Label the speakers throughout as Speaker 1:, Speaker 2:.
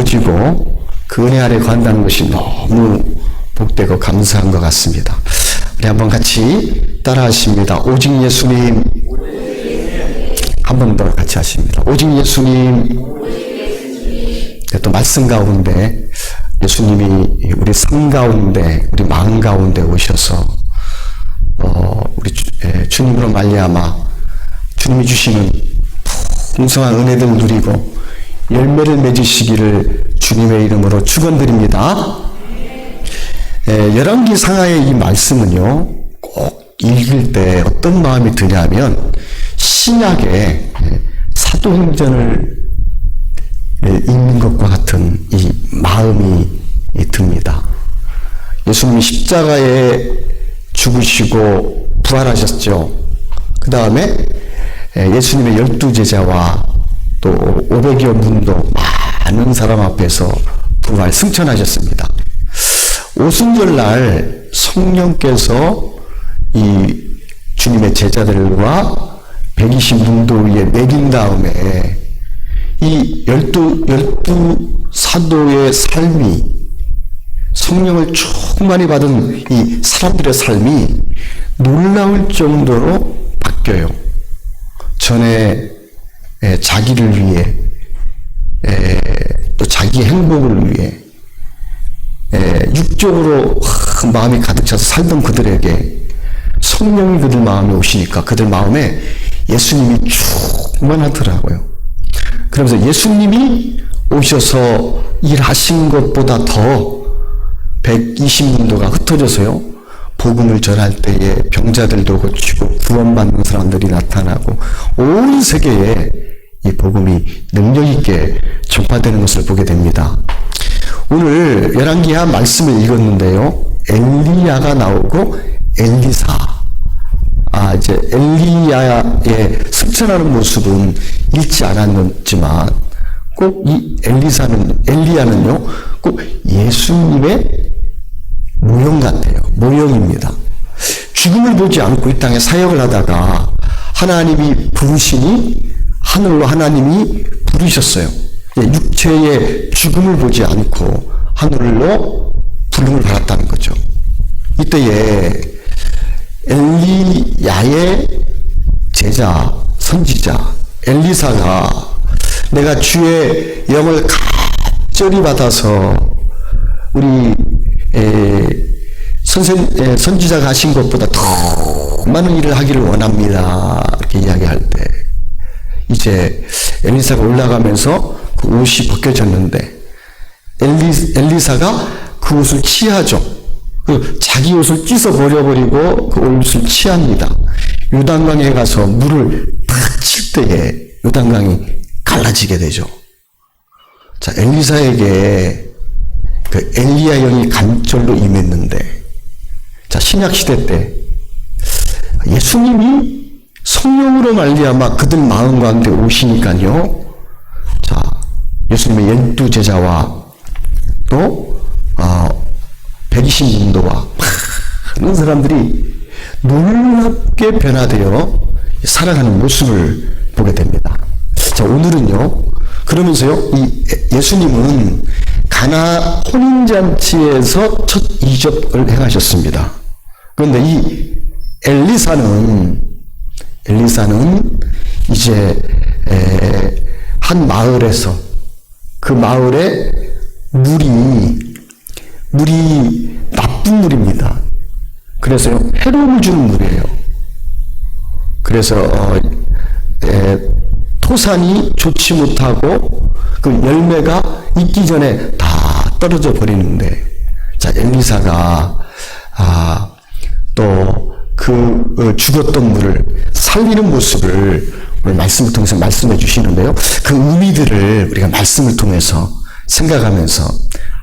Speaker 1: 이루어지고 그 은혜 아래 거한다는 것이 너무 복되고 감사한 것 같습니다. 우리 한번 같이 따라 하십니다. 오직 예수님. 한 번 더 같이 하십니다. 오직 예수님. 또 말씀 가운데 예수님이 우리 삶 가운데, 우리 마음 가운데 오셔서 우리 주님으로 말미암아 주님이 주시는 풍성한 은혜들 누리고 열매를 맺으시기를 주님의 이름으로 축원드립니다. 열왕기 상하의 이 말씀은요, 꼭 읽을 때 어떤 마음이 드냐면 신약의 사도행전을 읽는 것과 같은 이 마음이 듭니다. 예수님이 십자가에 죽으시고 부활하셨죠. 그 다음에 예수님의 12제자와 또 500여 문도 많은 사람 앞에서 부활 승천하셨습니다. 오순절날 성령께서 이 주님의 제자들과 120문도에 매긴 다음에 이 12 사도의 삶이, 성령을 충만히 받은 이 사람들의 삶이 놀라울 정도로 바뀌어요. 전에 자기를 위해, 또 자기 행복을 위해 육적으로 마음이 가득 차서 살던 그들에게 성령이 그들 마음에 오시니까 그들 마음에 예수님이 충만하더라고요. 그러면서 예수님이 오셔서 일하신 것보다 더 120문도가 흩어져서요, 복음을 전할 때에 병자들도 고치고 구원받는 사람들이 나타나고 온 세계에 이 복음이 능력 있게 전파되는 것을 보게 됩니다. 오늘 열왕기하 말씀을 읽었는데요, 엘리야가 나오고 엘리사, 이제 엘리야의 승천하는 모습은 읽지 않았지만 꼭 이 엘리야는요, 꼭 예수님의 모형 같아요. 모형입니다. 죽음을 보지 않고 이 땅에 사역을 하다가 하나님이 부르시니 하늘로 하나님이 부르셨어요. 육체의 죽음을 보지 않고 하늘로 부름을 받았다는 거죠. 이때에 엘리야의 제자, 선지자 엘리사가 내가 주의 영을 간절히 받아서 우리 선지자가 하신 것보다 더 많은 일을 하기를 원합니다. 이렇게 이야기할 때 이제 엘리사가 올라가면서 그 옷이 벗겨졌는데 엘리사가 그 옷을 취하죠. 자기 옷을 찢어 버려버리고 그 옷을 취합니다. 요단강에 가서 물을 탁 칠 때에 요단강이 갈라지게 되죠. 자, 엘리사에게 그 엘리야 영이 간절로 임했는데, 자, 신약 시대 때 예수님이 성령으로 말미암아 그들 마음 가운데 오시니까요. 자, 예수님의 12제자와 또 120문도와 많은 사람들이 놀랍게 변화되어 살아가는 모습을 보게 됩니다. 자, 오늘은요, 그러면서요, 이 예수님은 가나 혼인잔치에서 첫 이적을 행하셨습니다. 그런데 이 엘리사는 이제 한 마을에서 그 마을에 물이 나쁜 물입니다. 그래서 해로움을 주는 물이에요. 그래서 토산이 좋지 못하고 그 열매가 익기 전에 다 떨어져 버리는데, 자, 엘리사가 또 그 죽었던 물을 살리는 모습을 오늘 말씀을 통해서 말씀해 주시는데요. 그 의미들을 우리가 말씀을 통해서 생각하면서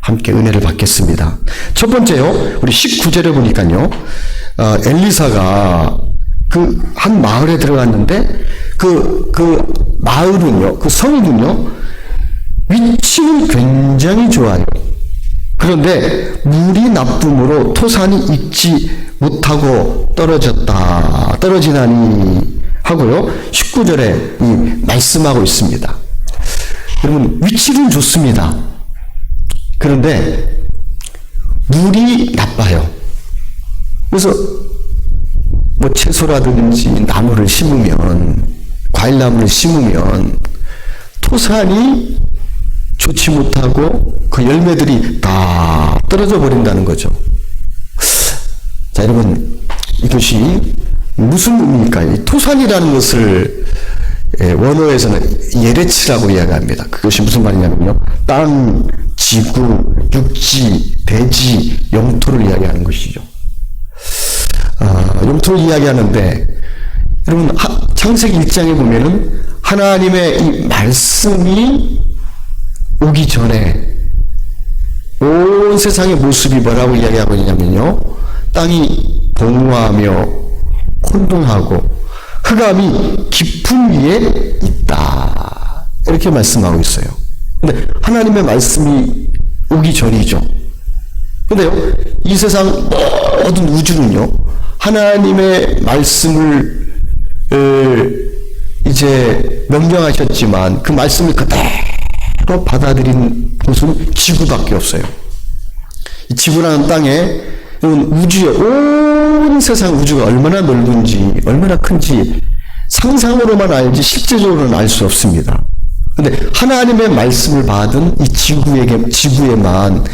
Speaker 1: 함께 은혜를 받겠습니다. 첫 번째요, 우리 19절에 보니까요, 엘리사가 그 한 마을에 들어갔는데 그 마을은요, 그 성이군요, 위치는 굉장히 좋아요. 그런데 물이 나쁨으로 토산이 익지 못하고 떨어지나니 하고요, 19절에 이 말씀하고 있습니다. 여러분, 위치는 좋습니다. 그런데 물이 나빠요. 그래서 뭐 채소라든지 나무를 심으면, 과일나무를 심으면 토산이 좋지 못하고 그 열매들이 다 떨어져 버린다는 거죠. 자, 여러분, 이것이 무슨 의미일까요? 이 토산이라는 것을 원어에서는 예레치라고 이야기합니다. 그것이 무슨 말이냐면요, 땅, 지구, 육지, 대지, 영토를 이야기하는 것이죠. 영토를 이야기하는데, 여러분, 창세기 1장에 보면은 하나님의 이 말씀이 오기 전에 온 세상의 모습이 뭐라고 이야기하고 있냐면요, 땅이 봉우하며 혼돈하고 흑암이 깊은 위에 있다, 이렇게 말씀하고 있어요. 근데 하나님의 말씀이 오기 전이죠. 근데요, 이 세상 모든 우주는요, 하나님의 말씀을 이제 명령하셨지만 그 말씀을 그대로 받아들인 곳은 지구밖에 없어요. 이 지구라는 땅에, 우주의 온 세상 우주가 얼마나 넓은지, 얼마나 큰지 상상으로만 알지 실제적으로는 알 수 없습니다. 근데 하나님의 말씀을 받은 이 지구에만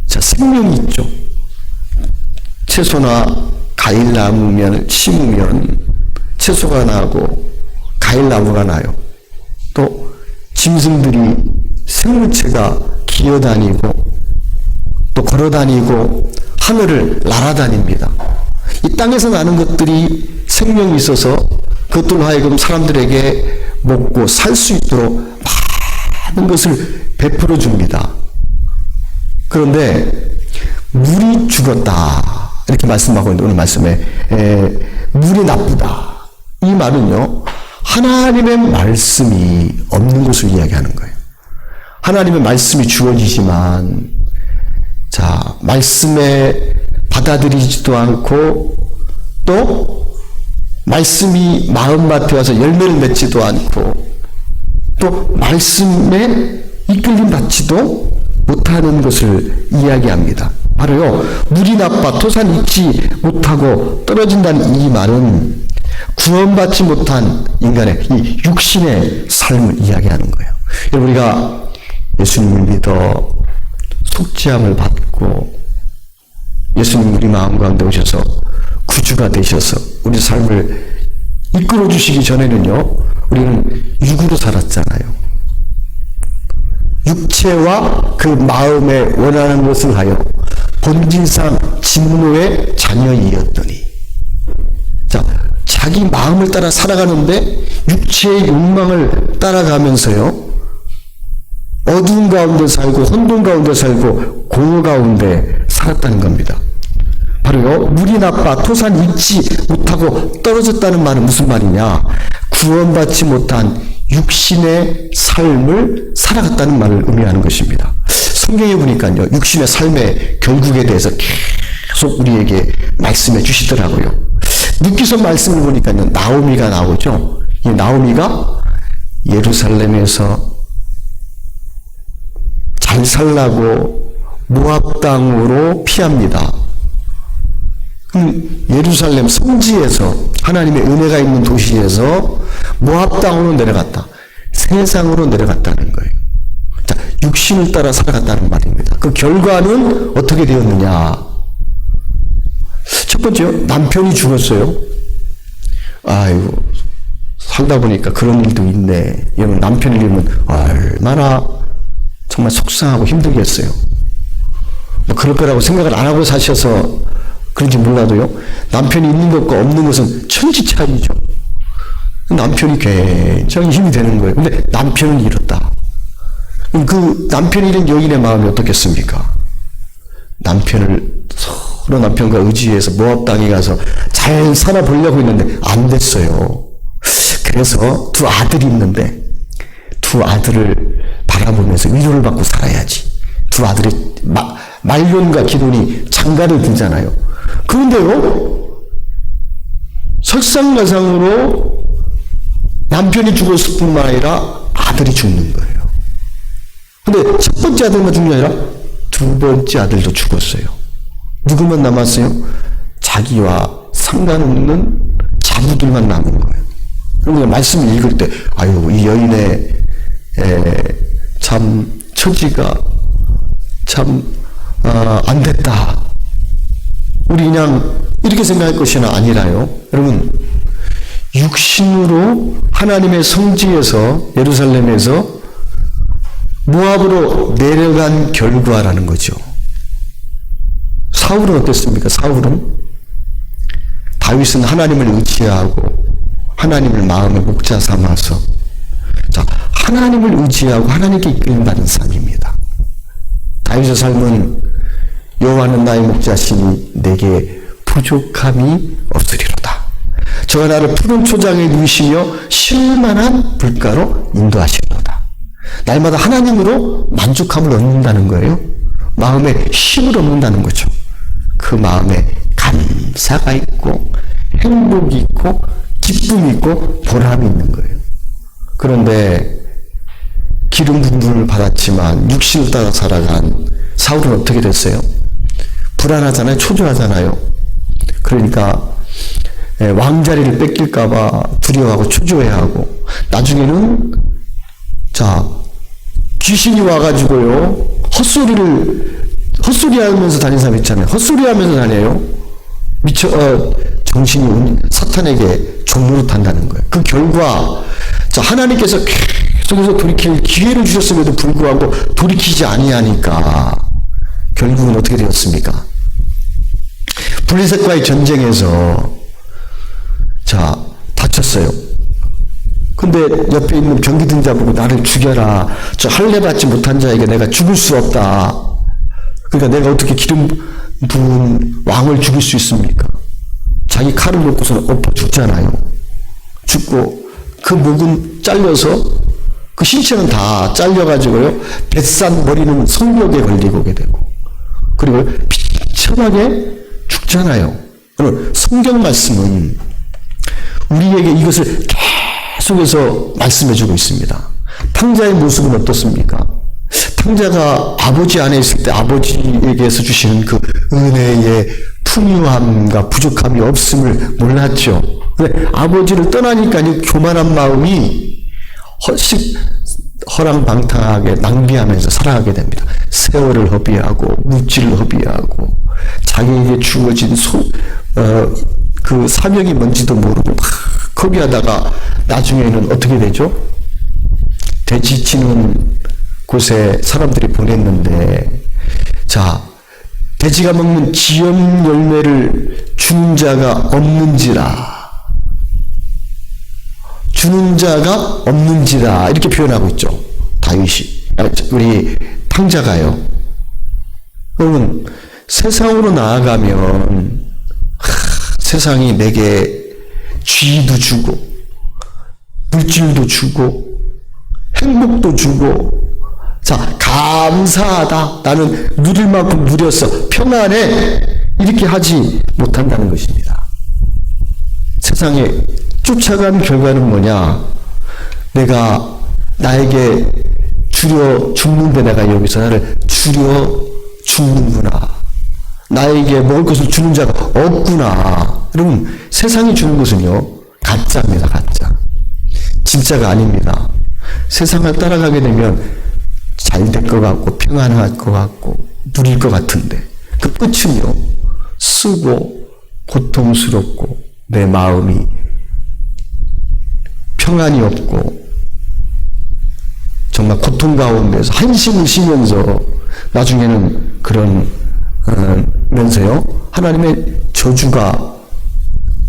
Speaker 1: 생명이 있죠. 채소나 과일나무면 심으면 채소가 나고 과일나무가 나요. 또 짐승들이, 생물체가 기어다니고 또 걸어다니고 하늘을 날아다닙니다. 이 땅에서 나는 것들이 생명이 있어서 그것들로 하여금 사람들에게 먹고 살 수 있도록 많은 것을 베풀어 줍니다. 그런데 물이 죽었다, 이렇게 말씀하고 있는 오늘 말씀에, 물이 나쁘다, 이 말은요, 하나님의 말씀이 없는 것을 이야기하는 거예요. 하나님의 말씀이 주어지지만, 자, 말씀에 받아들이지도 않고, 또 말씀이 마음밭에 와서 열매를 맺지도 않고, 또 말씀에 이끌림 받지도 못하는 것을 이야기합니다. 바로요, 물이 나빠 토산이 있지 못하고 떨어진다는 이 말은 구원받지 못한 인간의 이 육신의 삶을 이야기하는 거예요. 우리가 예수님을 믿어 속죄함을 받고 예수님 우리 마음 가운데 오셔서 구주가 되셔서 우리 삶을 이끌어 주시기 전에는요, 우리는 육으로 살았잖아요. 육체와 그 마음에 원하는 것을 하여 본질상 진노의 자녀이었더니, 자, 자기 마음을 따라 살아가는데 육체의 욕망을 따라가면서요, 어두운 가운데 살고 혼돈 가운데 살고 공허 가운데 살았다는 겁니다. 바로요, 물이 나빠 토산이 익지 못하고 떨어졌다는 말은 무슨 말이냐, 구원받지 못한 육신의 삶을 살아갔다는 말을 의미하는 것입니다. 성경에 보니까요, 육신의 삶의 결국에 대해서 계속 우리에게 말씀해 주시더라고요. 룻기서 말씀을 보니까요, 나오미가 나오죠. 이 나오미가 예루살렘에서 잘 살라고 모압 땅으로 피합니다. 예루살렘 성지에서, 하나님의 은혜가 있는 도시에서 모압 땅으로 내려갔다, 세상으로 내려갔다는 거예요. 자, 육신을 따라 살아갔다는 말입니다. 그 결과는 어떻게 되었느냐? 첫 번째요, 남편이 죽었어요. 아이고, 살다 보니까 그런 일도 있네. 여러분, 남편을 잃으면 얼마나 정말 속상하고 힘들겠어요. 뭐 그럴 거라고 생각을 안 하고 사셔서 그런지 몰라도요, 남편이 있는 것과 없는 것은 천지 차이죠. 남편이 굉장히 힘이 되는 거예요. 근데 남편을 잃었다. 그 남편이 잃은 여인의 마음이 어떻겠습니까? 서로 남편과 의지해서 모압 땅에 가서 잘 살아보려고 했는데 안 됐어요. 그래서 두 아들이 있는데 두 아들을 바라보면서 위로를 받고 살아야지. 두 아들이 말론과 기돈이 장가를 들잖아요. 그런데요, 설상가상으로 남편이 죽었을 뿐만 아니라 아들이 죽는 거예요. 근데 첫 번째 아들만 죽는 게 아니라 두 번째 아들도 죽었어요. 누구만 남았어요? 자기와 상관없는 자부들만 남은 거예요. 그러니까 말씀을 읽을 때, 아유, 이 여인의 참 처지가 참 안 됐다. 우리 그냥 이렇게 생각할 것이 아니라요. 여러분, 육신으로 하나님의 성지에서 예루살렘에서 모압으로 내려간 결과라는 거죠. 사울은 어땠습니까? 사울은 다윗은 하나님을 의지하고 하나님을 마음의 목자 삼아서 자, 하나님을 의지하고 하나님께 이끌림받은 삶입니다. 다윗의 삶은 여호와는 나의 목자시니 내게 부족함이 없으리로다. 저가 나를 푸른 초장에 누이시며 쉴만한 물가로 인도하시리로다. 날마다 하나님으로 만족함을 얻는다는 거예요. 마음에 힘을 얻는다는 거죠. 그 마음에 감사가 있고 행복이 있고 기쁨이 있고 보람이 있는 거예요. 그런데 기름 부음을 받았지만 육신을 따라 살아간 사울은 어떻게 됐어요? 불안하잖아요. 초조하잖아요. 그러니까 왕자리를 뺏길까봐 두려워하고 초조해하고 나중에는 자 귀신이 와가지고요 헛소리하면서 다니는 사람 있잖아요. 헛소리하면서 다녀요. 정신이 사탄에게 종노릇한다는 거예요. 그 결과 자 하나님께서 계속해서 돌이킬 기회를 주셨음에도 불구하고 돌이키지 아니하니까 결국은 어떻게 되었습니까? 블레셋과의 전쟁에서 자 다쳤어요. 근데 옆에 있는 병기든 자 보고 나를 죽여라. 저 할례 받지 못한 자에게 내가 죽을 수 없다. 그러니까 내가 어떻게 기름 부은 왕을 죽일 수 있습니까? 자기 칼을 놓고서는 엎어 죽잖아요. 죽고 그 목은 잘려서 그 신체는 다 잘려가지고요. 뱃산 머리는 성벽에 걸리고 오게 되고 그리고 비참하게 죽잖아요. 성경 말씀은 우리에게 이것을 계속해서 말씀해주고 있습니다. 탕자의 모습은 어떻습니까? 탕자가 아버지 안에 있을 때 아버지에게서 주시는 그 은혜의 풍요함과 부족함이 없음을 몰랐죠. 근데 아버지를 떠나니까 이 교만한 마음이 허랑방탕하게 낭비하면서 살아가게 됩니다. 세월을 허비하고 물질을 허비하고 자기에게 주어진 그 사명이 뭔지도 모르고 막 허비하다가 나중에는 어떻게 되죠? 돼지치는 곳에 사람들이 보냈는데 자 돼지가 먹는 지염 열매를 주는 자가 없는지라 이렇게 표현하고 있죠. 다윗이 우리 탕자가요. 그러면 세상으로 나아가면 세상이 내게 쥐도 주고 물질도 주고 행복도 주고 자 감사하다 나는 누릴 만큼 누렸어 평안해 이렇게 하지 못한다는 것입니다. 세상에 쫓아간 결과는 뭐냐? 내가 나에게 주려 죽는데 내가 여기서 나를 주려 죽는구나. 나에게 먹을 것을 주는 자가 없구나. 여러분 세상이 주는 것은요 가짜입니다. 가짜. 진짜가 아닙니다. 세상을 따라가게 되면 잘 될 것 같고 평안할 것 같고 누릴 것 같은데 그 끝은요 쓰고 고통스럽고 내 마음이 평안이 없고 정말 고통 가운데서 한심을 쉬면서 나중에는 그런 면서요 하나님의 저주가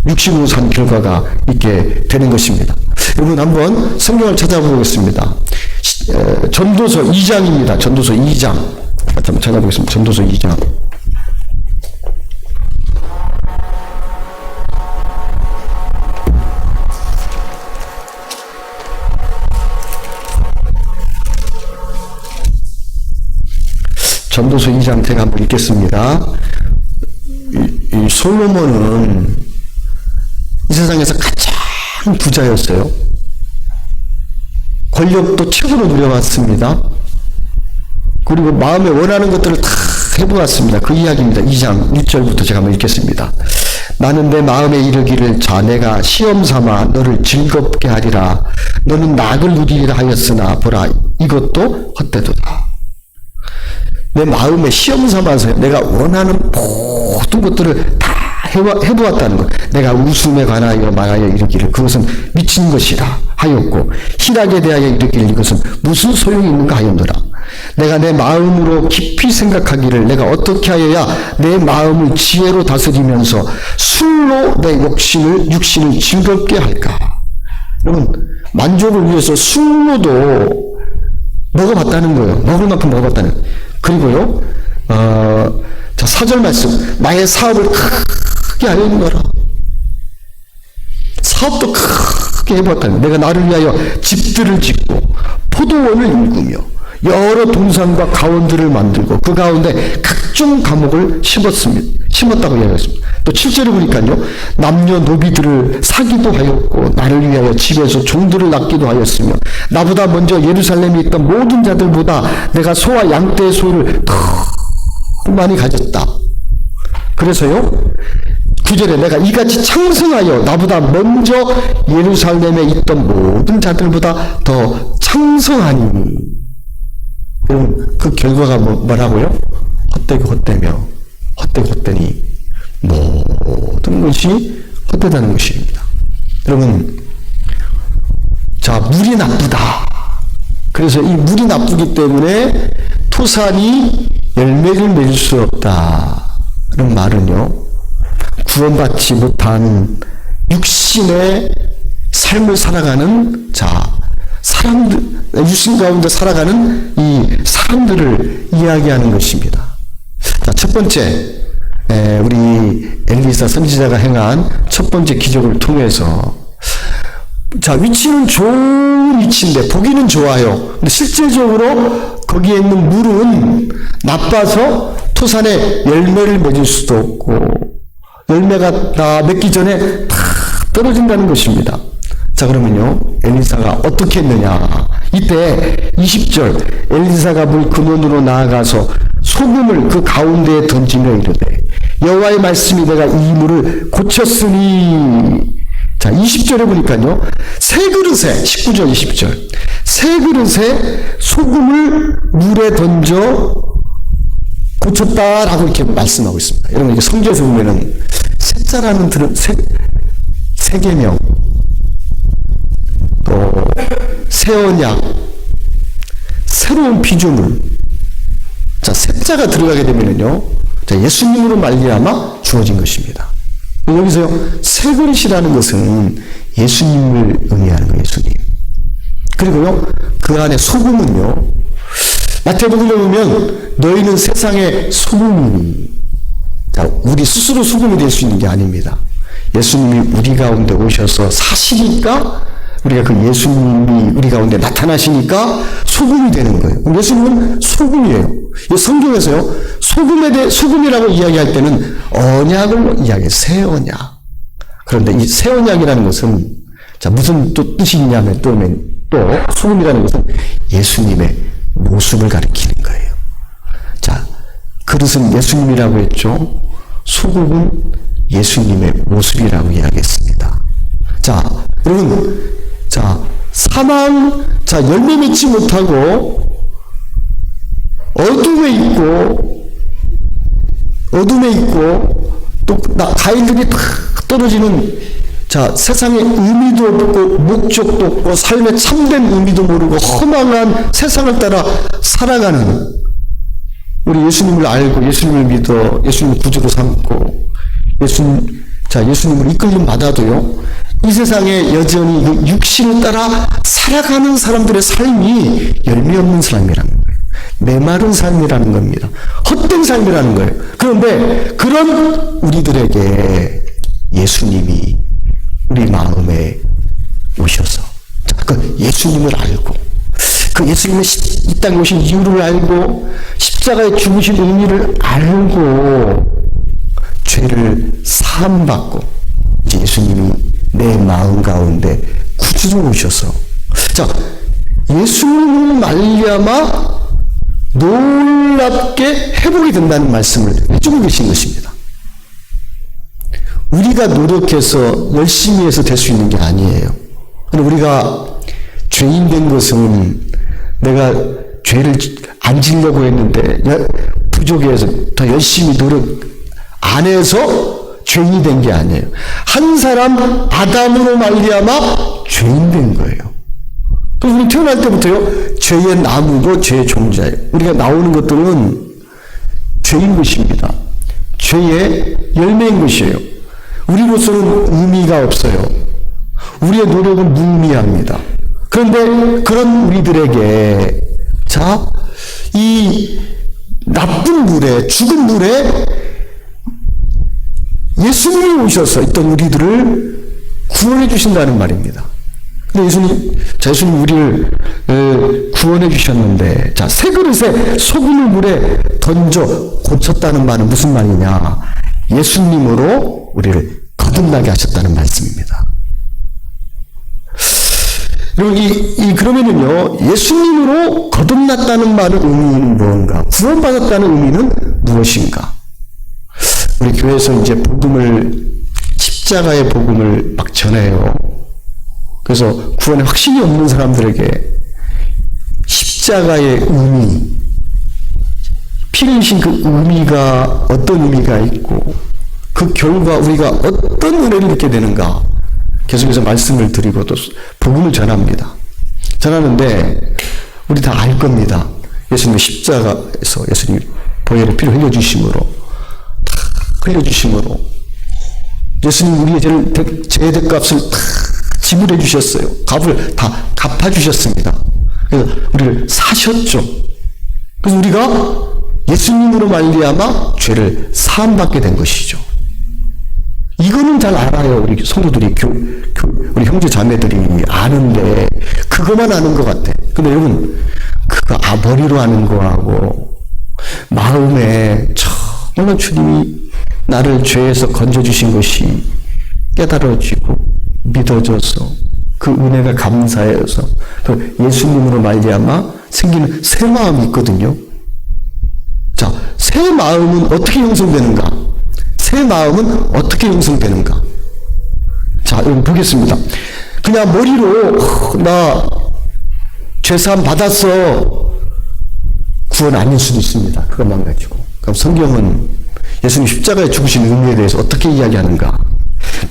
Speaker 1: 육신으로 산 결과가 있게 되는 것입니다. 여러분 한번 성경을 찾아보겠습니다. 전도서 2장입니다. 전도서 2장 한번 찾아보겠습니다. 전도서 2장 전도서 2장 제가 한번 읽겠습니다. 이 솔로몬은 이 세상에서 가장 부자였어요. 권력도 최고로 누려왔습니다. 그리고 마음에 원하는 것들을 다 해보았습니다. 그 이야기입니다. 2장 1절부터 제가 한번 읽겠습니다. 나는 내 마음에 이르기를 자 내가 시험 삼아 너를 즐겁게 하리라. 너는 낙을 누리리라 하였으나 보라 이것도 헛되도다. 내 마음에 시험 삼아서 내가 원하는 모든 것들을 다 해보았다는 것. 내가 웃음에 관하여 말하여 이르기를 그것은 미친 것이라 하였고 희락에 대하여 이르기를 이것은 무슨 소용이 있는가 하였노라. 내가 내 마음으로 깊이 생각하기를 내가 어떻게 하여야 내 마음을 지혜로 다스리면서 술로 내 육신을 즐겁게 할까. 여러분 만족을 위해서 술로도 먹어봤다는 거예요. 먹을 만큼 먹어봤다는 거예요. 그리고요 자 4절 말씀 나의 사업을 크게 하였노라. 사업도 크게 해봤다는 거예요. 내가 나를 위하여 집들을 짓고 포도원을 일구며 여러 동산과 가원들을 만들고 그 가운데 각종 과목을 심었다고 이야기했습니다. 또 7절에 보니까요. 남녀노비들을 사기도 하였고 나를 위하여 집에서 종들을 낳기도 하였으며 나보다 먼저 예루살렘에 있던 모든 자들보다 내가 소와 양떼의 소를 더 많이 가졌다. 그래서요. 9절에 내가 이같이 창성하여 나보다 먼저 예루살렘에 있던 모든 자들보다 더 창성하니. 그럼 그 결과가 뭐라고요? 헛되고 헛되며 헛되고 헛되니 모든 것이 헛되다는 것입니다. 여러분 자 물이 나쁘다. 그래서 이 물이 나쁘기 때문에 토산이 열매를 맺을 수 없다는 말은요. 구원받지 못한 육신의 삶을 살아가는 사람들, 육신 가운데 살아가는 이 사람들을 이야기하는 것입니다. 자, 첫 번째, 우리 엘리사 선지자가 행한 첫 번째 기적을 통해서, 자, 위치는 좋은 위치인데, 보기는 좋아요. 근데 실제적으로 거기에 있는 물은 나빠서 토산에 열매를 맺을 수도 없고, 열매가 다 맺기 전에 다 떨어진다는 것입니다. 자, 그러면요, 엘리사가 어떻게 했느냐. 이때 20절, 엘리사가 물 근원으로 나아가서 소금을 그 가운데에 던지며 이르되, 여호와의 말씀이 내가 이 물을 고쳤으니. 자, 20절에 보니까요, 새 그릇에, 19절, 20절, 새 그릇에 소금을 물에 던져 고쳤다라고 이렇게 말씀하고 있습니다. 여러분, 이게 성경에서 보면은, 세자라는 세계명, 또 새 언약, 새로운 피조물. 자, 세자가 들어가게 되면은요, 자, 예수님으로 말미암아 주어진 것입니다. 여기서요, 새 그릇이라는 것은 예수님을 의미하는 거예요, 예수님. 그리고요, 그 안에 소금은요, 마태복음에 보면 너희는 세상의 소금이니. 자, 우리 스스로 소금이 될 수 있는 게 아닙니다. 예수님이 우리 가운데 오셔서 사시니까 우리가 그 예수님이 우리 가운데 나타나시니까 소금이 되는 거예요. 예수님은 소금이에요. 성경에서요, 소금이라고 이야기할 때는 언약을 이야기해요. 새 언약. 그런데 이 새 언약이라는 것은, 자, 무슨 또 뜻이 있냐면, 또 소금이라는 것은 예수님의 모습을 가리키는 거예요. 자, 그릇은 예수님이라고 했죠. 소금은 예수님의 모습이라고 이야기했습니다. 자, 여러분, 자, 열매 맺지 못하고 어둠에 있고 또 과일들이 탁 떨어지는, 자, 세상에 의미도 없고 목적도 없고 삶의 참된 의미도 모르고 허망한 세상을 따라 살아가는 우리 예수님을 알고 예수님을 믿어 예수님을 구주로 삼고 예수님을 이끌림 받아도요, 이 세상에 여전히 그 육신을 따라 살아가는 사람들의 삶이 열매 없는 삶이라는 거예요. 메마른 삶이라는 겁니다. 헛된 삶이라는 거예요. 그런데 그런 우리들에게 예수님이 우리 마음에 오셔서, 그 예수님을 알고, 그 예수님의 이 땅에 오신 이유를 알고, 십자가에 죽으신 의미를 알고, 죄를 사함받고, 이제 예수님이 내 마음 가운데 구주로 오셔서, 자, 예수님을 말미암아 놀랍게 회복이 된다는 말씀을 해주고 계신 것입니다. 우리가 노력해서 열심히 해서 될 수 있는 게 아니에요. 우리가 죄인 된 것은 내가 죄를 안 지려고 했는데 부족해서 더 열심히 노력 안 해서 죄인이 된 게 아니에요. 한 사람 아담으로 말미암아 죄인 된 거예요. 그래서 우리 태어날 때부터요, 죄의 나무고 죄의 종자예요. 우리가 나오는 것들은 죄인 것입니다. 죄의 열매인 것이에요. 우리로서는 의미가 없어요. 우리의 노력은 무의미합니다. 그런데 그런 우리들에게 이 나쁜 물에, 죽은 물에 예수님이 오셔서 있던 우리들을 구원해 주신다는 말입니다. 근데 예수님 우리를 구원해 주셨는데, 새 그릇에 소금을 물에 던져 고쳤다는 말은 무슨 말이냐? 예수님으로 우리를 거듭나게 하셨다는 말씀입니다. 그러면은요, 예수님으로 거듭났다는 말의 의미는 무엇인가? 구원받았다는 의미는 무엇인가? 우리 교회에서 이제 십자가의 복음을 막 전해요. 그래서 구원에 확신이 없는 사람들에게 십자가의 의미, 피를 흘리신 그 의미가 어떤 의미가 있고 그 결과 우리가 어떤 은혜를 입게 되는가 계속해서 말씀을 드리고 또 복음을 전합니다. 전하는데 우리 다 알 겁니다. 예수님의 십자가에서 예수님이 보혈의 피를 흘려주심으로 다 흘려주심으로 예수님 우리의 죄의 대값을 다 지불해 주셨어요. 값을 다 갚아주셨습니다. 그래서 우리를 사셨죠. 그래서 우리가 예수님으로 말미암아 죄를 사함받게 된 것이죠. 이거는 잘 알아요. 우리 성도들이, 우리 형제 자매들이 아는데, 그것만 아는 것 같아. 근데 여러분, 그거 머리로 아는 거하고, 마음에 정말 주님이 나를 죄에서 건져주신 것이 깨달아지고, 믿어져서, 그 은혜가 감사해서, 그 예수님으로 말미암아 생기는 새 마음이 있거든요. 새 마음은 어떻게 형성되는가? 새 마음은 어떻게 형성되는가? 여러분 보겠습니다. 그냥 머리로 나 죄사함 받았어, 구원 아닐 수도 있습니다. 그것만 가지고. 그럼 성경은 예수님 십자가에 죽으신 의미에 대해서 어떻게 이야기하는가?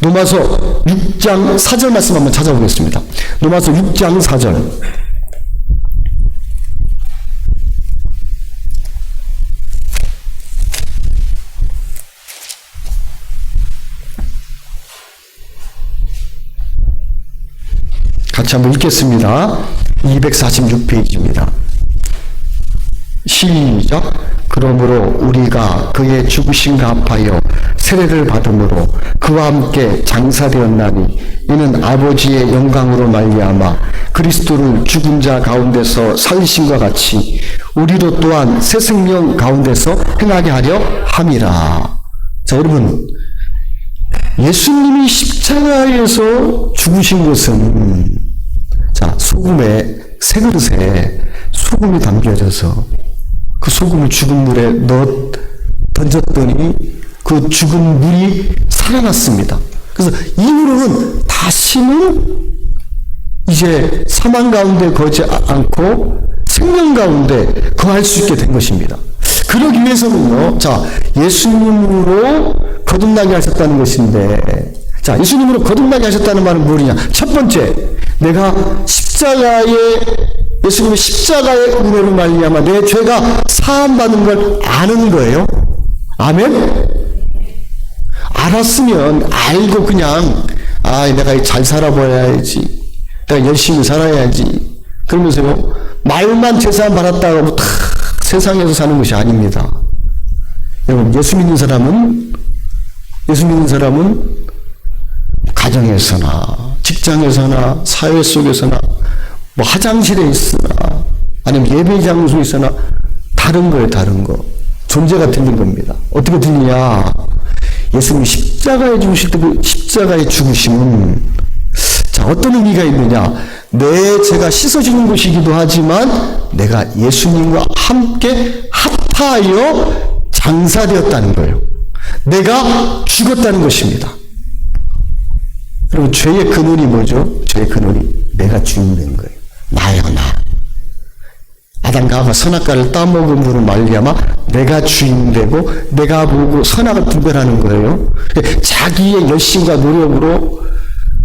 Speaker 1: 로마서 6장 4절 말씀 한번 찾아보겠습니다. 로마서 6장 4절. 같이 한번 읽겠습니다. 246페이지입니다. 시작. 그러므로 우리가 그의 죽으심과 합하여 세례를 받음으로 그와 함께 장사되었나니 이는 아버지의 영광으로 말미암아 그리스도를 죽은 자 가운데서 살리심과 같이 우리도 또한 새 생명 가운데서 행하게 하려 함이라. 여러분, 예수님이 십자가에서 죽으신 것은 소금에, 새 그릇에 소금이 담겨져서 그 소금을 죽은 물에 던졌더니 그 죽은 물이 살아났습니다. 그래서 이후로는 다시는 이제 사망 가운데 거하지 않고 생명 가운데 거할 수 있게 된 것입니다. 그러기 위해서는요, 예수님으로 거듭나게 하셨다는 것인데, 예수님으로 거듭나게 하셨다는 말은 뭐냐? 첫 번째, 내가 예수님의 십자가의 은혜로 말미암아 내 죄가 사함받는 걸 아는 거예요. 아멘? 알았으면 알고 그냥 내가 잘 살아봐야지, 내가 열심히 살아야지, 그러면서요 말만 죄사함 받았다고 다 세상에서 사는 것이 아닙니다. 여러분, 예수 믿는 사람은 가정에서나 직장에서나 사회 속에서나 화장실에 있으나 아니면 예배 장소에 있으나 다른 거예요. 다른 거. 존재가 틀린 겁니다. 어떻게 틀리냐? 예수님 십자가에 죽으실 때 그 십자가의 죽으심은 자, 어떤 의미가 있느냐? 내 죄가 씻어지는 것이기도 하지만 내가 예수님과 함께 합하여 장사되었다는 거예요. 내가 죽었다는 것입니다. 그럼 죄의 근원이 뭐죠? 죄의 근원이 내가 주인된 거예요. 나요, 나. 아담과 하와가 선악과를 따먹음으로 말미암아 내가 주인되고 내가 보고 선악을 분별하는 거예요. 자기의 열심과 노력으로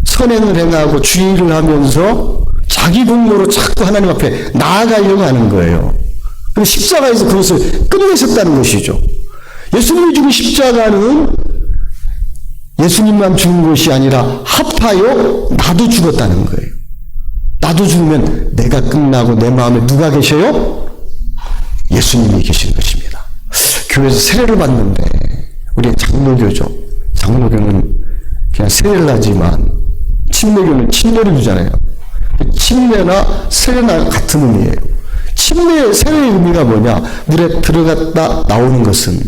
Speaker 1: 선행을 행하고 주의를 하면서 자기 공로로 자꾸 하나님 앞에 나아가려고 하는 거예요. 그리고 십자가에서 그것을 끝내셨다는 것이죠. 예수님이 죽은 십자가는 예수님만 죽은 것이 아니라 합하여 나도 죽었다는 거예요. 나도 죽으면 내가 끝나고 내 마음에 누가 계셔요? 예수님이 계신 것입니다. 교회에서 세례를 받는데 우리 장로교죠. 장로교는 그냥 세례를 하지만 침례교는 침례를 주잖아요. 침례나 세례나 같은 의미예요. 침례, 세례의 의미가 뭐냐? 물에 들어갔다 나오는 것은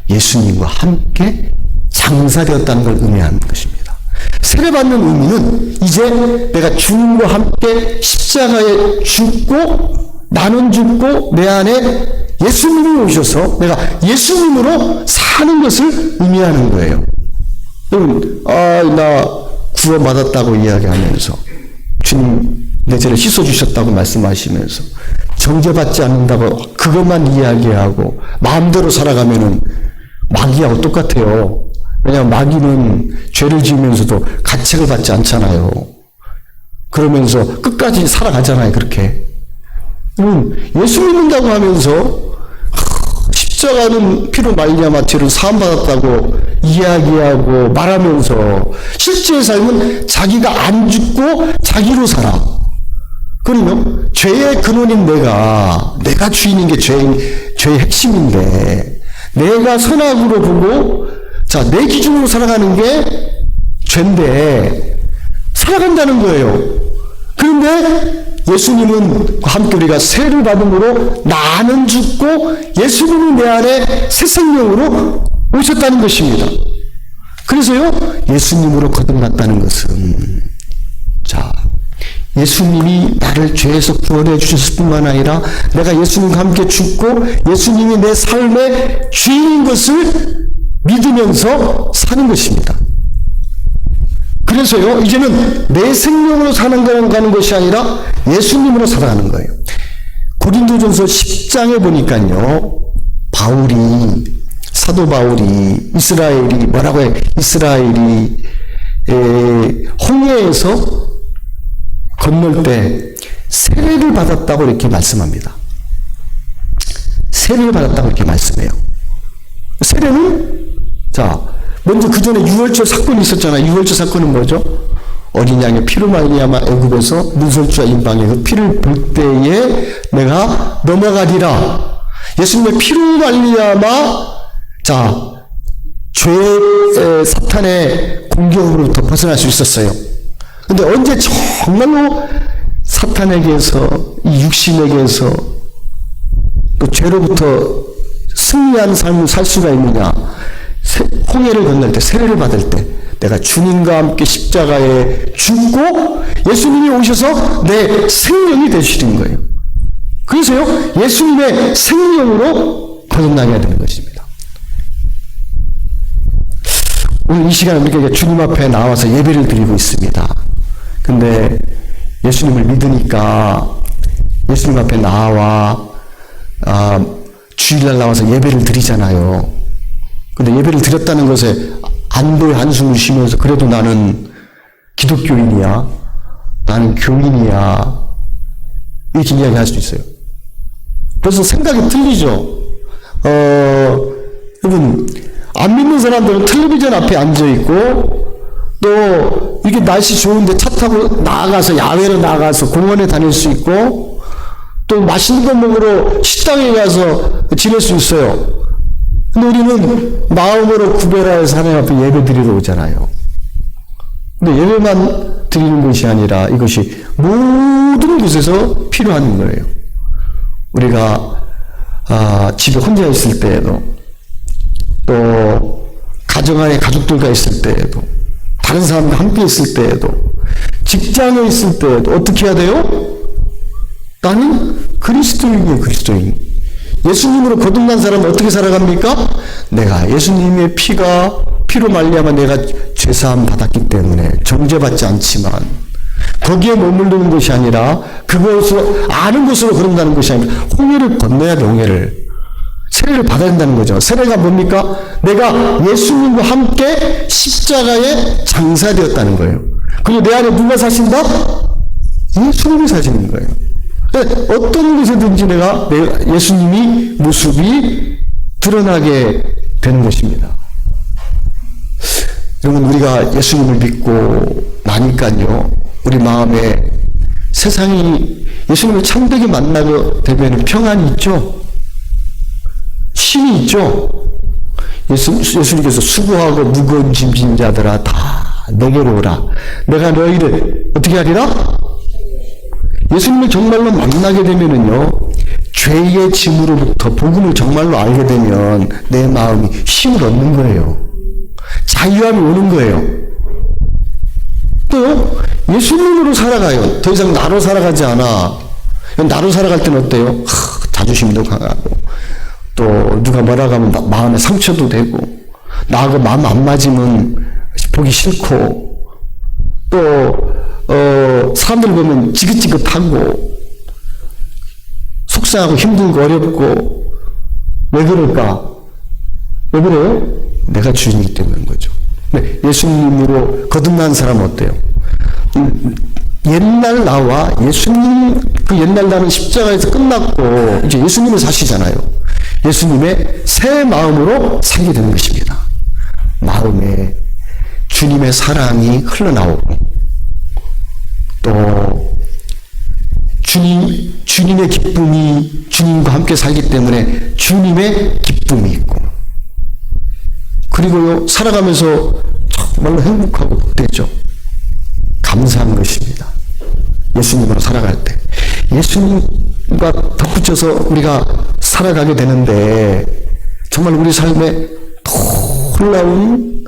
Speaker 1: 예수님과 함께 장사되었다는 걸 의미하는 것입니다. 세례받는 의미는 이제 내가 주님과 함께 십자가에 죽고 나는 죽고 내 안에 예수님이 오셔서 내가 예수님으로 사는 것을 의미하는 거예요. 여러분, 나 구원받았다고 이야기하면서 주님 내 죄를 씻어주셨다고 말씀하시면서 정죄받지 않는다고 그것만 이야기하고 마음대로 살아가면은 마귀하고 똑같아요. 왜냐하면 마귀는 죄를 지으면서도 가책을 받지 않잖아요. 그러면서 끝까지 살아가잖아요. 그렇게. 예수 믿는다고 하면서 십자가는 피로 말미암아 죄를 사함받았다고 이야기하고 말하면서 실제의 삶은 자기가 안 죽고 자기로 살아. 그러면 죄의 근원인 내가 주인인 게 죄의 핵심인데 내가 선악으로 보고 자, 내 기준으로 살아가는 게 죄인데 살아간다는 거예요. 그런데 예수님은 함께 우리가 세를 받음으로 나는 죽고 예수님이 내 안에 새 생명으로 오셨다는 것입니다. 그래서요, 예수님으로 거듭났다는 것은 자, 예수님이 나를 죄에서 구원해 주셨을 뿐만 아니라 내가 예수님과 함께 죽고 예수님이 내 삶의 주인인 것을 믿으면서 사는 것입니다. 그래서요, 이제는 내 생명으로 가는 것이 아니라 예수님으로 살아가는 거예요. 고린도전서 10장에 보니까요, 사도 바울이 이스라엘이 뭐라고 해? 이스라엘이 홍해에서 건널 때 세례를 받았다고 이렇게 말씀합니다. 세례를 받았다고 이렇게 말씀해요. 세례는 자, 먼저 그 전에 유월절 사건이 있었잖아요. 유월절 사건은 뭐죠? 어린 양의 피로 말미암아 애굽에서 문설주와 임방의 그 피를 볼 때에 내가 넘어가리라. 예수님의 피로 말미암아 자, 죄의 사탄의 공격으로부터 벗어날 수 있었어요. 근데 언제 정말로 사탄에게서 이 육신에게서 또 죄로부터 승리하는 삶을 살 수가 있느냐? 홍해를 건널 때, 세례를 받을 때 내가 주님과 함께 십자가에 죽고 예수님이 오셔서 내 생명이 되시는 거예요. 그래서요, 예수님의 생명으로 거듭나게 되는 것입니다. 오늘 이 시간에 우리가 주님 앞에 나와서 예배를 드리고 있습니다. 근데 예수님을 믿으니까 예수님 앞에 나와 주일날 나와서 예배를 드리잖아요. 근데 예배를 드렸다는 것에 안도의 한숨을 쉬면서 그래도 나는 기독교인이야, 나는 교인이야, 이렇게 이야기할 수 있어요. 그래서 생각이 틀리죠. 여러분, 안 믿는 사람들은 텔레비전 앞에 앉아있고 또 이게 날씨 좋은데 차 타고 나가서 야외로 나가서 공원에 다닐 수 있고 또 맛있는 거 먹으러 식당에 가서 지낼 수 있어요. 근데 우리는 마음으로 구별하여서 하나님 앞에 예배 드리러 오잖아요. 근데 예배만 드리는 것이 아니라 이것이 모든 곳에서 필요한 거예요. 우리가 집에 혼자 있을 때에도 또 가정 안에 가족들과 있을 때에도 다른 사람과 함께 있을 때에도 직장에 있을 때 어떻게 해야 돼요? 나는 그리스도인이에요, 그리스도인. 예수님으로 거듭난 사람은 어떻게 살아갑니까? 내가 예수님의 피로 말미암아 내가 죄사함 받았기 때문에 정죄받지 않지만 거기에 머무르는 것이 아니라 그것을 아는 것으로 그런다는 것이 아니라 홍해를 건너야 돼, 홍해를. 세례를 받아야 된다는 거죠. 세례가 뭡니까? 내가 예수님과 함께 십자가에 장사되었다는 거예요. 그리고 내 안에 누가 사신다? 예수님이 사시는 거예요. 어떤 곳에든지 내가 예수님이 모습이 드러나게 되는 것입니다. 여러분, 우리가 예수님을 믿고 나니까요, 우리 마음에 세상이 예수님을 참되게 만나게 되면 평안이 있죠. 쉼이 있죠. 예수님께서 수고하고 무거운 짐진 자들아 다 내게로 오라. 내가 너희를 어떻게 하리라? 예수님을 정말로 만나게 되면은요, 죄의 짐으로부터 복음을 정말로 알게 되면 내 마음이 힘을 얻는 거예요. 자유함이 오는 거예요. 또 예수님으로 살아가요. 더 이상 나로 살아가지 않아. 나로 살아갈 때는 어때요? 자존심도 강하고 또 누가 뭐라고 하면 마음에 상처도 되고 나하고 마음 안 맞으면 보기 싫고 또 사람들 보면 지긋지긋하고 속상하고 힘들고 어렵고 왜 그럴까? 왜 그래요? 내가 주인이기 때문인 거죠. 근데 예수님으로 거듭난 사람은 어때요? 옛날 나와 예수님, 그 옛날 나는 십자가에서 끝났고 이제 예수님을 사시잖아요. 예수님의 새 마음으로 살게 되는 것입니다. 마음에 주님의 사랑이 흘러나오고 또 주님의 기쁨이 주님과 함께 살기 때문에 주님의 기쁨이 있고 그리고요 살아가면서 정말로 행복하고 복되죠. 감사한 것입니다. 예수님으로 살아갈 때 예수님과 덧붙여서 우리가 살아가게 되는데 정말 우리 삶에 놀라운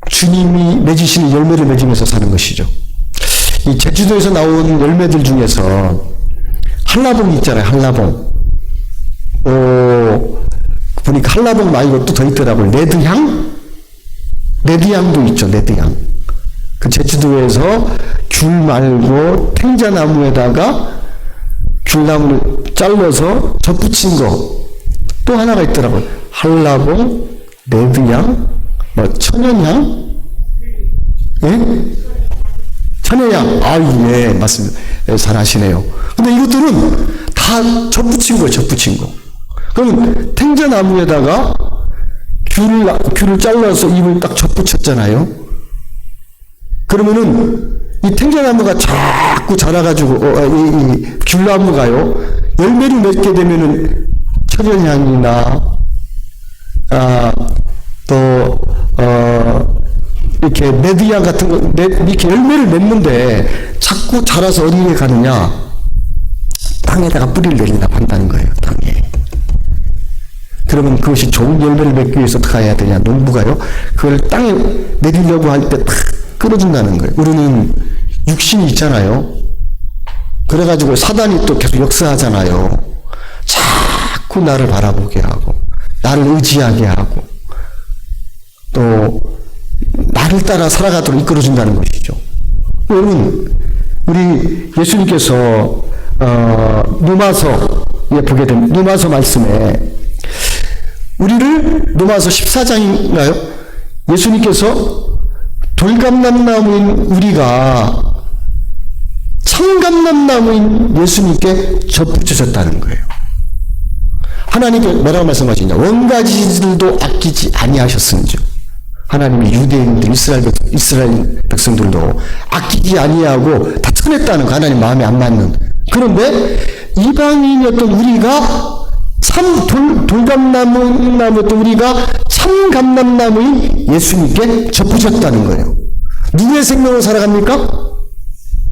Speaker 1: 주님이 맺으시는 열매를 맺으면서 사는 것이죠. 이 제주도에서 나온 열매들 중에서 한라봉이 있잖아요. 한라봉. 보니까 한라봉 말고 또 더 있더라고요. 레드향? 레드향도 있죠. 레드향. 그 제주도에서 귤 말고 탱자나무에다가 귤나무를 잘라서 덧붙인 거 또 하나가 있더라고요. 한라봉, 레드향, 천연향? 예? 천연향. 예, 맞습니다. 예, 잘 아시네요. 근데 이것들은 다 덧붙인 거예요, 덧붙인 거. 그러면 탱자나무에다가 귤을 잘라서 잎을 딱 덧붙였잖아요. 그러면은 이 탱자나무가 자꾸 자라가지고 이 귤나무가요 열매를 맺게 되면은 천연향이나 또 이렇게 레드향 같은 거 이렇게 열매를 맺는데 자꾸 자라서 어디에 가느냐 땅에다가 뿌리를 내린다고 한다는 거예요. 땅에. 그러면 그것이 좋은 열매를 맺기 위해서 어떻게 해야 되냐? 농부가요 그걸 땅에 내리려고 할 때 탁 끌어준다는 거예요. 우리는 육신이 있잖아요. 그래가지고 사단이 또 계속 역사하잖아요. 자꾸 나를 바라보게 하고 나를 의지하게 하고 또 나를 따라 살아가도록 이끌어준다는 것이죠. 여러분 우리 예수님께서 누마서에 보게 되면 누마서 말씀에 우리를 누마서 14장인가요? 예수님께서 돌감람나무인 우리가 청감람나무인 예수님께 접붙여졌다는 거예요. 하나님께 뭐라고 말씀하시냐? 원가지들도 아끼지 아니하셨은즉 하나님이 유대인들 이스라엘 백성들도 아끼지 아니하고 다 쳐냈다는 거. 하나님 마음에 안 맞는. 그런데 이방인이었던 우리가 참 돌감나무였던 우리가 참 감람나무인 예수님께 접붙였다는 거예요. 누구의 생명으로 살아갑니까?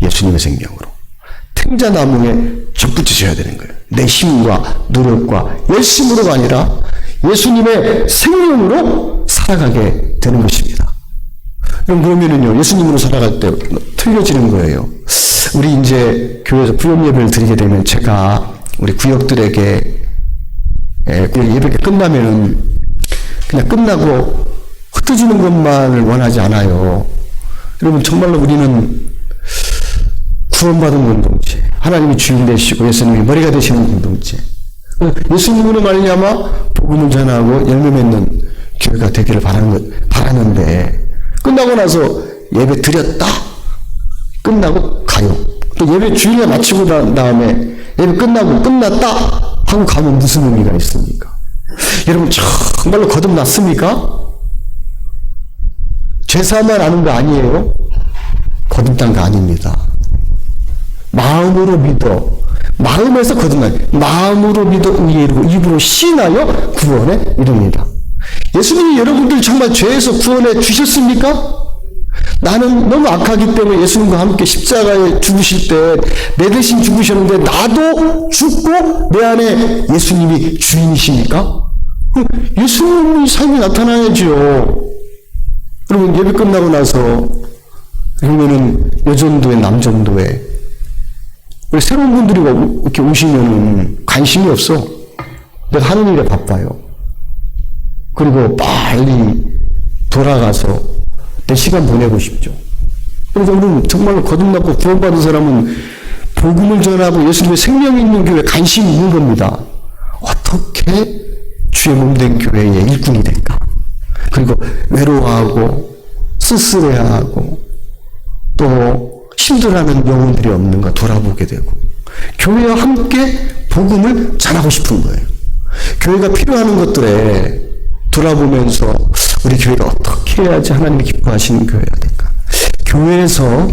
Speaker 1: 예수님의 생명으로. 탱자나무에 접붙이셔야 되는 거예요. 내 힘과 노력과 열심으로가 아니라 예수님의 생명으로 살아가게 되는 것입니다. 그러면은요, 예수님으로 살아갈 때 틀려지는 거예요. 우리 이제 교회에서 구역 예배를 드리게 되면 제가 우리 구역들에게 예배가 끝나면은 그냥 끝나고 흩어지는 것만을 원하지 않아요. 여러분, 정말로 우리는 구원받은 공동체, 하나님이 주인 되시고 예수님이 머리가 되시는 공동체, 예수님으로 말미암아 복음을 전하고 열매 맺는 교회가 되기를 바라는데, 끝나고 나서 예배 드렸다, 끝나고 가요. 또 예배 주일에 마치고 난 다음에 예배 끝났다 하고 가면 무슨 의미가 있습니까? 여러분, 정말로 거듭났습니까? 죄사만 아는 거 아니에요? 거듭난 거 아닙니다. 마음으로 믿어, 마음에서 거듭나요. 마음으로 믿어 의에 이르고 입으로 신하여 구원에 이릅니다. 예수님이 여러분들 정말 죄에서 구원해 주셨습니까? 나는 너무 악하기 때문에 예수님과 함께 십자가에 죽으실 때 내 대신 죽으셨는데 나도 죽고 내 안에 예수님이 주인이십니까? 예수님의 삶이 나타나야죠. 여러분, 예배 끝나고 나서 그러면은 여전도회, 남전도회 우리 새로운 분들이 이렇게 오시면은 관심이 없어. 내가 하는 일에 바빠요. 그리고 빨리 돌아가서 내 시간 보내고 싶죠. 그래서 우리는 정말로 거듭났고 구원받은 사람은 복음을 전하고 예수님의 생명이 있는 교회에 관심이 있는 겁니다. 어떻게 주의 몸된 교회의 일꾼이 될까? 그리고 외로워하고 쓸쓸해하고 또 힘들어하는 영혼들이 없는가 돌아보게 되고, 교회와 함께 복음을 전하고 싶은 거예요. 교회가 필요하는 것들에 돌아보면서 우리 교회가 어떻게 해야지 하나님이 기뻐하시는 교회가 될까? 교회에서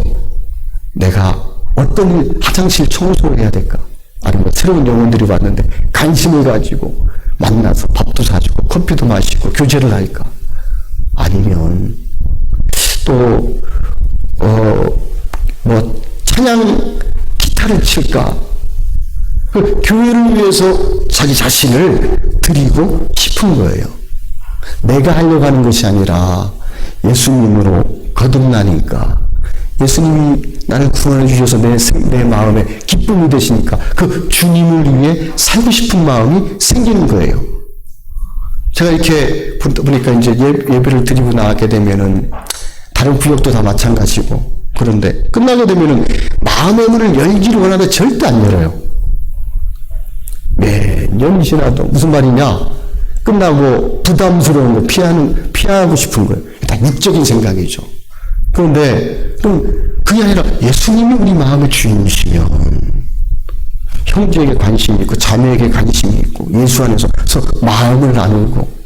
Speaker 1: 내가 어떤 화장실 청소를 해야 될까? 아니면 새로운 영혼들이 왔는데 관심을 가지고 만나서 밥도 사주고 커피도 마시고 교제를 할까? 아니면 또 찬양 기타를 칠까? 그 교회를 위해서 자기 자신을 드리고 싶은 거예요. 내가 하려고 하는 것이 아니라 예수님으로 거듭나니까, 예수님이 나를 구원해 주셔서 내 마음에 기쁨이 되시니까 그 주님을 위해 살고 싶은 마음이 생기는 거예요. 제가 이렇게 보니까 이제 예배를 드리고 나가게 되면은 다른 구역도 다 마찬가지고, 그런데 끝나게 되면은 마음의 문을 열기를 원하는데 절대 안 열어요. 몇 년이 지나도. 무슨 말이냐? 끝나고 부담스러운 거 피하고 싶은 거예요. 다 육적인 생각이죠. 그런데 그럼 그게 아니라 예수님이 우리 마음의 주인이시면 형제에게 관심이 있고 자매에게 관심이 있고 예수 안에서 마음을 나누고,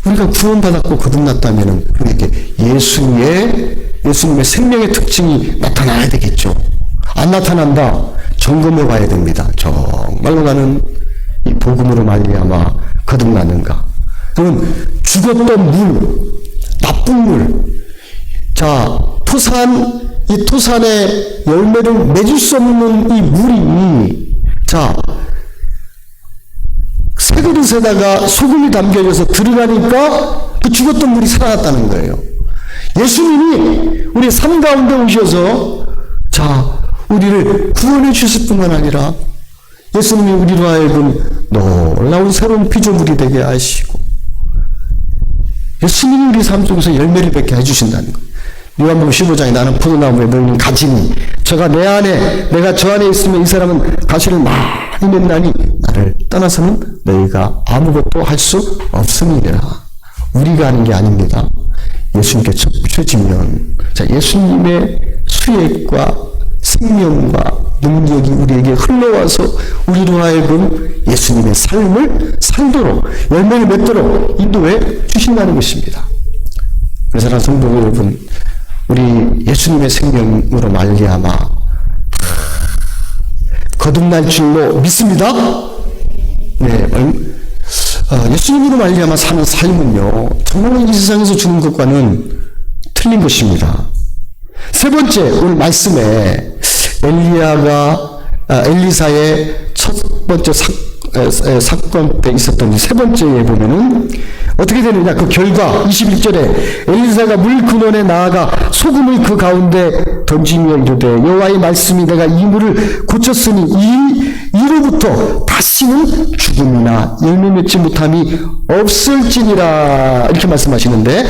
Speaker 1: 우리가 구원받았고 거듭났다면 우리에게 예수님의 생명의 특징이 나타나야 되겠죠. 안 나타난다, 점검해 봐야 됩니다. 정말로 나는 이 복음으로 말미암아 거듭나는가? 그러면 죽었던 물, 나쁜 물, 자, 이 토산의 열매를 맺을 수 없는 이 물이, 자, 새 그릇에다가 소금이 담겨져서 들어가니까 그 죽었던 물이 살아났다는 거예요. 예수님이 우리 삶 가운데 오셔서, 자, 우리를 구원해 주실 뿐만 아니라 예수님이 우리로 하여금 놀라운 새로운 피조물이 되게 하시고, 예수님이 우리 삶 속에서 열매를 맺게 해주신다는 거예요. 요한복음 15장에 나는 포도나무에 너희는 가지니 저가 내가 저 안에 있으면 이 사람은 가시를 많이 맺나니 나를 떠나서는 너희가 아무것도 할 수 없음이니라. 우리가 하는 게 아닙니다. 예수님께 접혀지면, 자, 예수님의 수액과 생명과 능력이 우리에게 흘러와서 우리로 하여금 예수님의 삶을 살도록, 열매를 맺도록 인도해 주신다는 것입니다. 그래서 사랑하는 성도 여러분, 우리 예수님의 생명으로 말미암아 거듭날 줄로 믿습니다. 네, 예수님으로 말미암아 사는 삶은요, 정말 이 세상에서 주는 것과는 틀린 것입니다. 세 번째, 오늘 말씀에 엘리사의 첫 번째 사건 때 있었던 세 번째에 보면은 어떻게 되느냐? 그 결과 21절에 엘리사가 물 근원에 나아가 소금을 그 가운데 던지며 이르되 여호와의 말씀이 내가 이 물을 고쳤으니 이로부터 다시는 죽음이나 열매 맺지 못함이 없을지니라 이렇게 말씀하시는데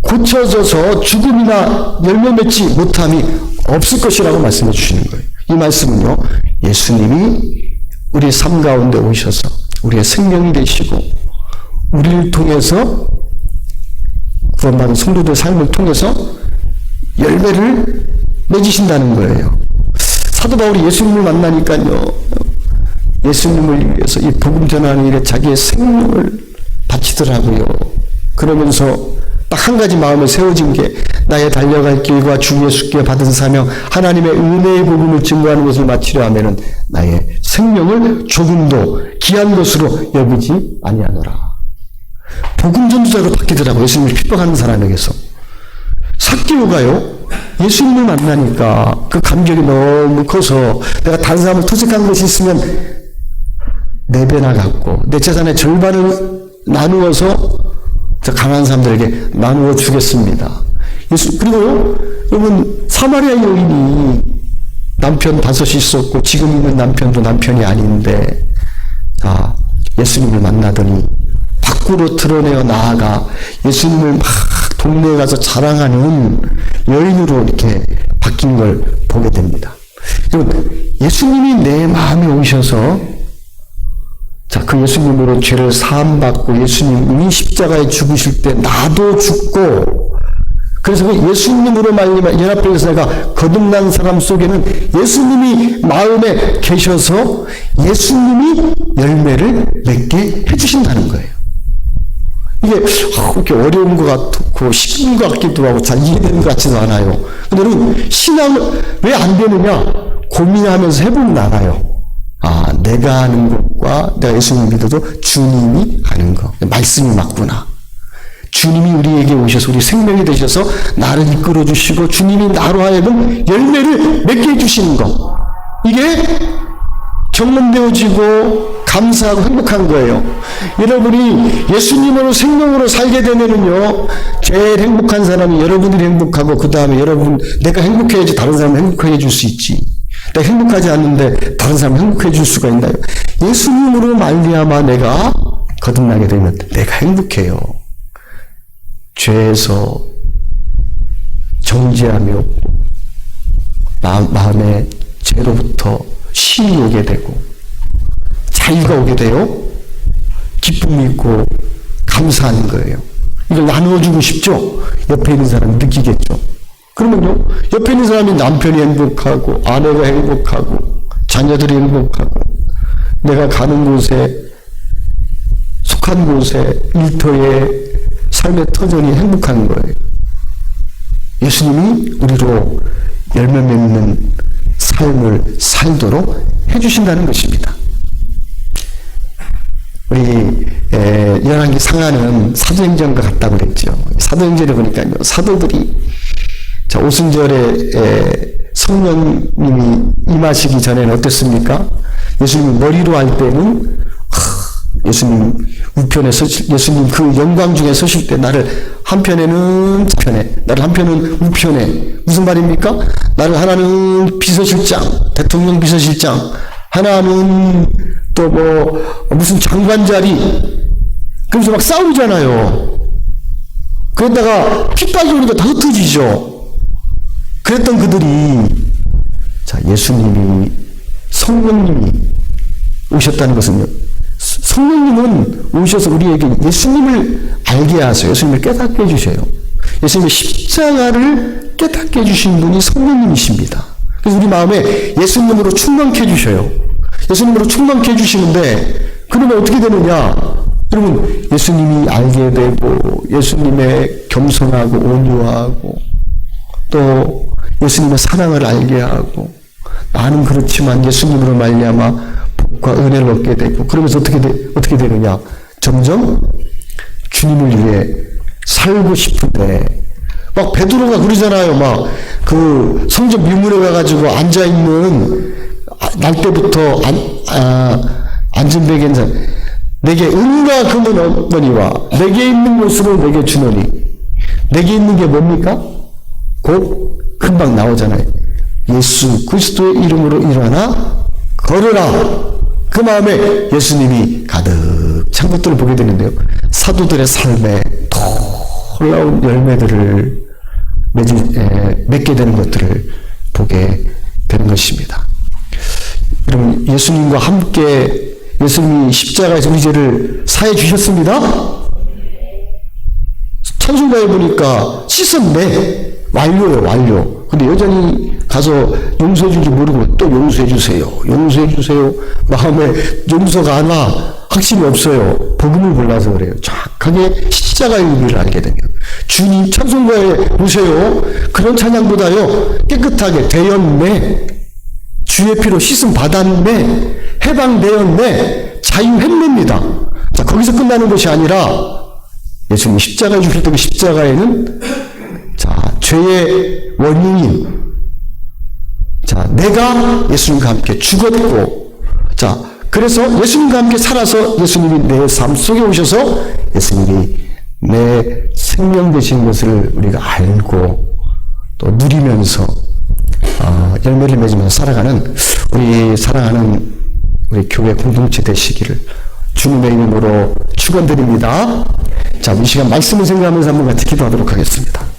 Speaker 1: 고쳐져서 죽음이나 열매 맺지 못함이 없을 것이라고 말씀해 주시는 거예요. 이 말씀은요, 예수님이 우리의 삶 가운데 오셔서 우리의 생명이 되시고 우리를 통해서 구원받은 성도들의 삶을 통해서 열매를 맺으신다는 거예요. 사도 바울이 예수님을 만나니까요, 예수님을 위해서 이 복음 전하는 일에 자기의 생명을 바치더라고요. 그러면서 딱 한 가지 마음에 세워진 게 나의 달려갈 길과 주 예수께 받은 사명 하나님의 은혜의 복음을 증거하는 것을 마치려 하면은 나의 생명을 조금도 귀한 것으로 여기지 아니하노라. 복음 전도자로 바뀌더라고요. 예수님을 핍박하는 사람에게서. 삭개오가요, 예수님을 만나니까 그 감격이 너무 커서 내가 다른 사람을 토색한 것이 있으면 4배나 갖고 내 재산의 절반을 나누어서 저 가난한 사람들에게 나누어 주겠습니다. 그리고요, 여러분, 사마리아 여인이 남편 5이 있었고 지금 있는 남편도 남편이 아닌데 예수님을 만나더니 밖으로 드러내어 나아가 예수님을 막 동네에 가서 자랑하는 여인으로 이렇게 바뀐 걸 보게 됩니다. 여러분, 예수님이 내 마음에 오셔서 그 예수님으로 죄를 사함받고 예수님이 십자가에 죽으실 때 나도 죽고, 그래서 그 예수님으로 말미암아 연합해서 내가 거듭난 사람 속에는 예수님이 마음에 계셔서 예수님이 열매를 맺게 해주신다는 거예요. 이게 그렇게 어려운 것 같고 쉬운 것 같기도 하고 잘 이해되는 것 같지도 않아요. 근데 여러분, 신앙을 왜 안 되느냐 고민하면서 해보면 알아요. 내가 하는 것과 내가 예수님 믿어도 주님이 하는 것, 말씀이 맞구나. 주님이 우리에게 오셔서 우리 생명이 되셔서 나를 이끌어 주시고 주님이 나로 하여금 열매를 맺게 해주시는 것, 이게 경험되어지고 감사하고 행복한 거예요. 여러분이 예수님으로 생명으로 살게 되면은요, 제일 행복한 사람이 여러분들이 행복하고 그 다음에 내가 행복해야지 다른 사람 행복해 줄 수 있지. 내가 행복하지 않는데 다른 사람 행복해 줄 수가 있나요? 예수님으로 말미암아 내가 거듭나게 되면 내가 행복해요. 죄에서 정죄함이 없고 마음의 죄로부터 쉼이 오게 되고 자유가 오게 돼요. 기쁨이 있고 감사하는 거예요. 이걸 나누어주고 싶죠? 옆에 있는 사람이 느끼겠죠? 그러면요, 옆에 있는 사람이 남편이 행복하고 아내가 행복하고 자녀들이 행복하고 내가 가는 곳에 속한 곳에 일터에 삶의 터전이 행복한 거예요. 예수님이 우리로 열매 맺는 삶을 살도록 해주신다는 것입니다. 우리 열왕기 상하는 사도행전과 같다고 그랬죠. 사도행전에 보니까요, 사도들이 오순절에 성령님이 임하시기 전에는 어땠습니까? 예수님 머리로 할 때는 예수님 우편에 예수님 그 영광 중에 서실 때 나를 한편에는 좌편에, 나를 한편은 우편에. 무슨 말입니까? 나를 하나는 비서실장, 대통령 비서실장, 하나는 또 무슨 장관 자리, 그래서 막 싸우잖아요. 그러다가 핏발이 오니까 다 흩어지죠. 그랬던 그들이 예수님이 성령님이 오셨다는 것은요, 성령님은 오셔서 우리에게 예수님을 알게 하세요. 예수님을 깨닫게 해주셔요. 예수님의 십자가를 깨닫게 해주신 분이 성령님이십니다. 그래서 우리 마음에 예수님으로 충만케 해주셔요. 예수님으로 충만케 해주시는데, 그러면 어떻게 되느냐? 여러분, 예수님이 알게 되고 예수님의 겸손하고 온유하고 또 예수님의 사랑을 알게 하고, 나는 그렇지만 예수님으로 말미암아 복과 은혜를 얻게 되고, 그러면서 어떻게 되느냐? 점점 주님을 위해 살고 싶은데, 막 베드로가 그러잖아요. 막 그 성전 미문에 가가지고 앉아 있는 날 때부터 앉은 베개는 내게 은과 금은 없거니와 내게 있는 것으로 내게 주노니. 내게 있는 게 뭡니까? 곧 금방 나오잖아요. 예수 그리스도의 이름으로 일어나 걸으라. 그 마음에 예수님이 가득 찬 것들을 보게 되는데요. 사도들의 삶에 놀라운 열매들을 맺게 되는 것들을 보게 되는 것입니다. 여러분, 예수님과 함께 예수님이 십자가에서 우리 죄를 사해 주셨습니다. 찬송가에 보니까 씻었네. 완료요, 완료. 근데 여전히 가서 용서해 주지 모르고 또 용서해 주세요. 용서해 주세요. 마음에 용서가 안 와. 확신이 없어요. 복음을 몰라서 그래요. 정확하게 십자가의 의미를 알게 되면. 주님 찬송가에 보세요. 그런 찬양보다요. 깨끗하게 되었네. 주의 피로 씻음 받았네. 해방되었네. 자유했네입니다. 자, 거기서 끝나는 것이 아니라 예수님 십자가에 죽으셨던 그 십자가에는 자, 죄의 원흉인 자, 내가 예수님과 함께 죽었고 자, 그래서 예수님과 함께 살아서 예수님이 내 삶 속에 오셔서 예수님이 내 생명 되신 것을 우리가 알고 또 누리면서 열매를 맺으면서 살아가는 우리 사랑하는 우리 교회 공동체 되시기를 주님의 이름으로 축원드립니다. 자, 이 시간 말씀을 생각하면서 한번 같이 기도하도록 하겠습니다.